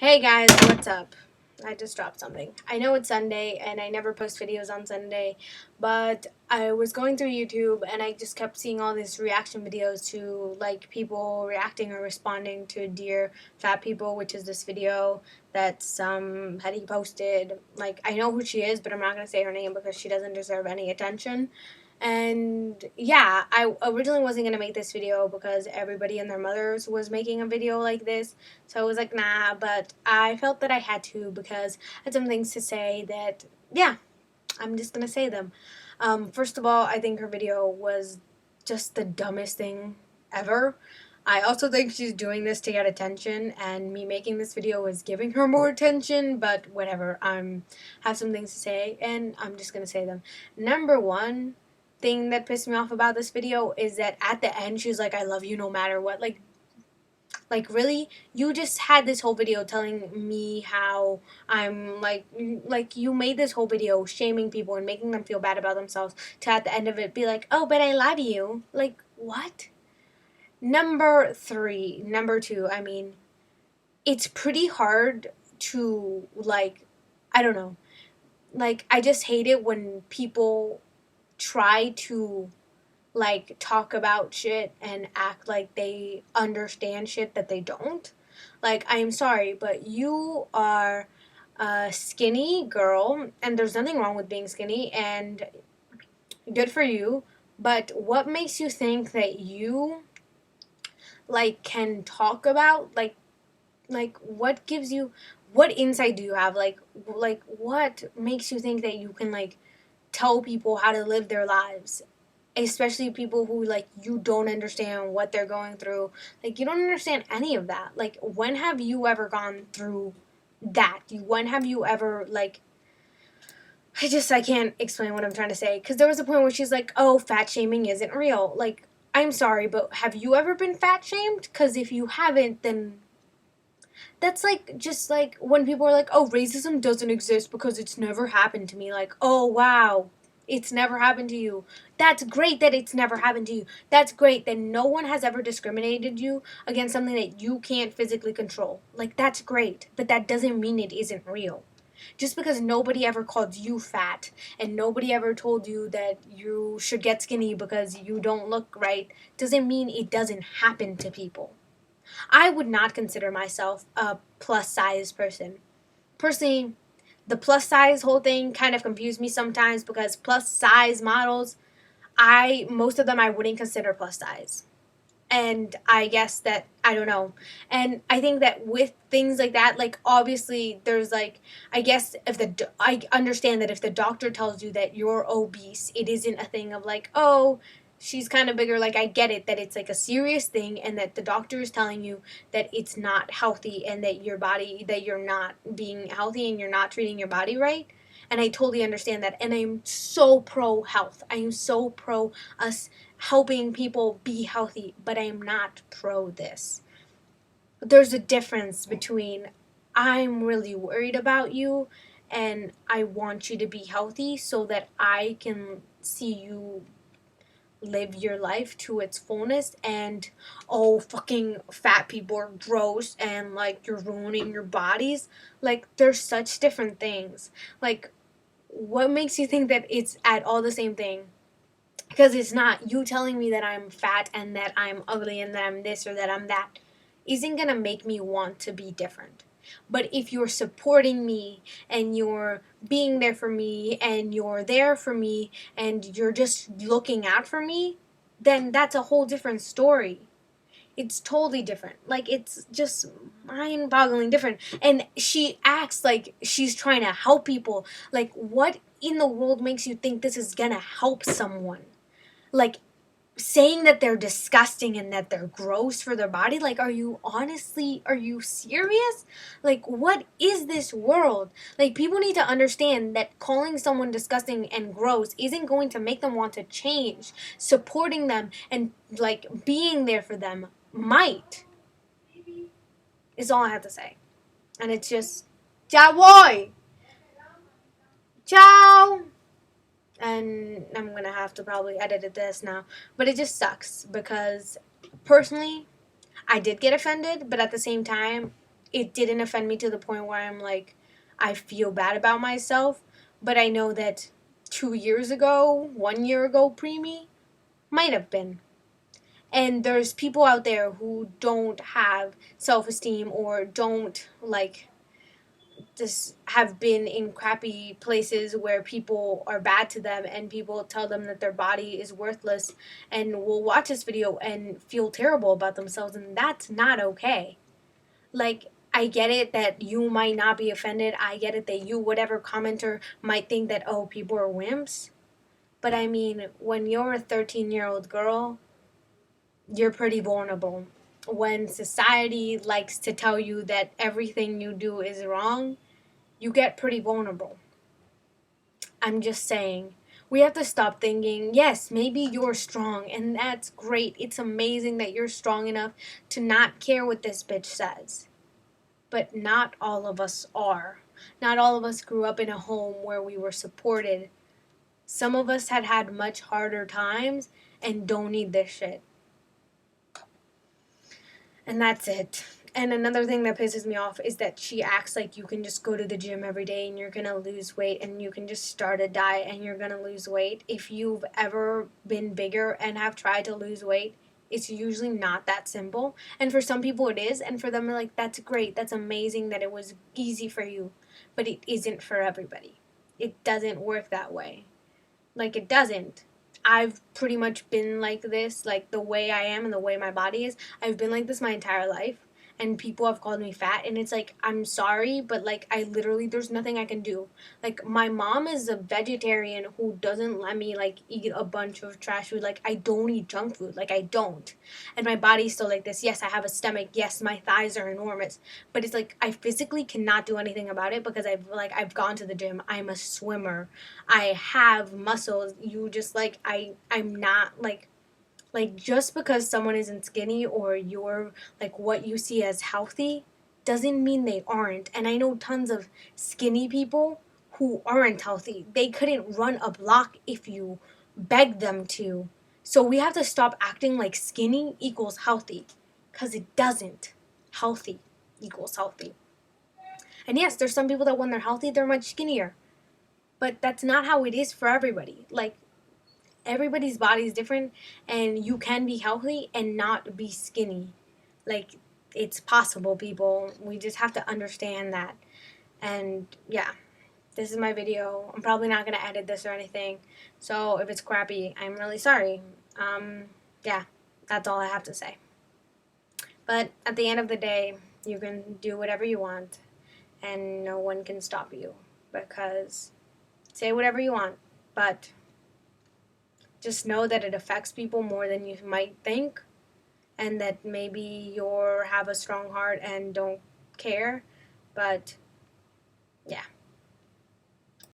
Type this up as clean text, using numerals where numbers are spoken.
Hey guys, what's up? I just dropped something. I know it's Sunday and I never post videos on Sunday, but I was going through YouTube and I just kept seeing all these reaction videos to like people reacting or responding to Dear Fat People, which is this video that some Hetty posted. Like, I know who she is, but I'm not going to say her name because she doesn't deserve any attention. And yeah, I originally wasn't going to make this video because everybody and their mothers was making a video like this. So I was like, nah, but I felt that I had to because I had some things to say that, yeah, I'm just going to say them. First of all, I think her video was just the dumbest thing ever. I also think she's doing this to get attention, and me making this video is giving her more attention, but whatever. Have some things to say, and I'm just going to say them. Number one thing that pissed me off about this video is that at the end, she's like, I love you no matter what. Like really? You just had this whole video telling me how I'm like you made this whole video shaming people and making them feel bad about themselves to at the end of it be like, oh, but I love you. Like, what? Number two, I mean, it's pretty hard to, like, I don't know. Like, I just hate it when people try to like talk about shit and act like they understand shit that they don't. Like, I am sorry, but you are a skinny girl, and there's nothing wrong with being skinny, and good for you. But what makes you think that you like can talk about what gives you, what insight do you have, like what makes you think that you can like tell people how to live their lives, especially people who like you don't understand what they're going through. Like, you don't understand any of that. Like, when have you ever gone through that? When have you ever like, I can't explain what I'm trying to say, because there was a point where she's like, oh, fat shaming isn't real. Like, I'm sorry, but have you ever been fat shamed? Because if you haven't, then that's like just like when people are like, oh, racism doesn't exist because it's never happened to me. Like, oh, wow, it's never happened to you. That's great that it's never happened to you. That's great that no one has ever discriminated you against something that you can't physically control. Like, that's great, but that doesn't mean it isn't real. Just because nobody ever called you fat and nobody ever told you that you should get skinny because you don't look right doesn't mean it doesn't happen to people. I would not consider myself a plus size person. Personally, the plus size whole thing kind of confused me sometimes because plus size models, most of them I wouldn't consider plus size. And I guess that, I don't know. And I think that with things like that, like, obviously there's like, I guess I understand that if the doctor tells you that you're obese, it isn't a thing of like, oh, she's kind of bigger. Like, I get it that it's like a serious thing, and that the doctor is telling you that it's not healthy, and that that you're not being healthy and you're not treating your body right. And I totally understand that. And I'm so pro health. I am so pro us helping people be healthy, but I am not pro this. There's a difference between I'm really worried about you and I want you to be healthy so that I can see you live your life to its fullness, and oh, fucking fat people are gross and like you're ruining your bodies. Like, there's such different things. Like, what makes you think that it's at all the same thing? Because it's not. You telling me that I'm fat and that I'm ugly and that I'm this or that I'm that isn't going to make me want to be different. But if you're supporting me and you're being there for me and you're there for me and you're just looking out for me, then that's a whole different story. It's totally different. Like, it's just mind-boggling different. And she acts like she's trying to help people. Like, what in the world makes you think this is gonna help someone? Like, saying that they're disgusting and that they're gross for their body. Like, are you serious? Like, what is this world? Like, people need to understand that calling someone disgusting and gross isn't going to make them want to change. Supporting them and like being there for them might, is all I have to say. And it's just, ciao boy, ciao. And I'm gonna have to probably edit this now, but it just sucks because personally I did get offended, but at the same time it didn't offend me to the point where I'm like, I feel bad about myself. But I know that 2 years ago, 1 year ago, preemie, might have been. And there's people out there who don't have self esteem or don't like just have been in crappy places where people are bad to them and people tell them that their body is worthless and will watch this video and feel terrible about themselves, and that's not okay. Like, I get it that you might not be offended. I get it that you, whatever commenter, might think that, oh, people are wimps. But I mean, when you're a 13-year-old girl, you're pretty vulnerable. When society likes to tell you that everything you do is wrong, you get pretty vulnerable. I'm just saying. We have to stop thinking, yes, maybe you're strong, and that's great. It's amazing that you're strong enough to not care what this bitch says. But not all of us are. Not all of us grew up in a home where we were supported. Some of us had much harder times and don't need this shit. And that's it. And another thing that pisses me off is that she acts like you can just go to the gym every day and you're gonna lose weight and you can just start a diet and you're gonna lose weight. If you've ever been bigger and have tried to lose weight, it's usually not that simple. And for some people it is, and for them they're like, that's great, that's amazing that it was easy for you. But it isn't for everybody. It doesn't work that way. Like, it doesn't. I've pretty much been like this, like the way I am and the way my body is. I've been like this my entire life. And people have called me fat, and it's like, I'm sorry, but like, I literally, there's nothing I can do. Like, my mom is a vegetarian who doesn't let me like eat a bunch of trash food. Like, I don't eat junk food. Like, I don't. And my body's still like this. Yes, I have a stomach. Yes, my thighs are enormous. But it's like, I physically cannot do anything about it because I've gone to the gym. I'm a swimmer. I have muscles. You just like, I'm not like just because someone isn't skinny or you're like what you see as healthy doesn't mean they aren't. And I know tons of skinny people who aren't healthy. They couldn't run a block if you begged them to. So we have to stop acting like skinny equals healthy, because it doesn't. Healthy equals healthy. And yes, there's some people that when they're healthy, they're much skinnier. But that's not how it is for everybody. Like, everybody's body is different, and you can be healthy and not be skinny. Like, it's possible, people. We just have to understand that. And yeah, this is my video. I'm probably not going to edit this or anything, so if it's crappy, I'm really sorry. Yeah, that's all I have to say. But at the end of the day, you can do whatever you want and no one can stop you, because say whatever you want, but just know that it affects people more than you might think, and that maybe you have a strong heart and don't care. But yeah.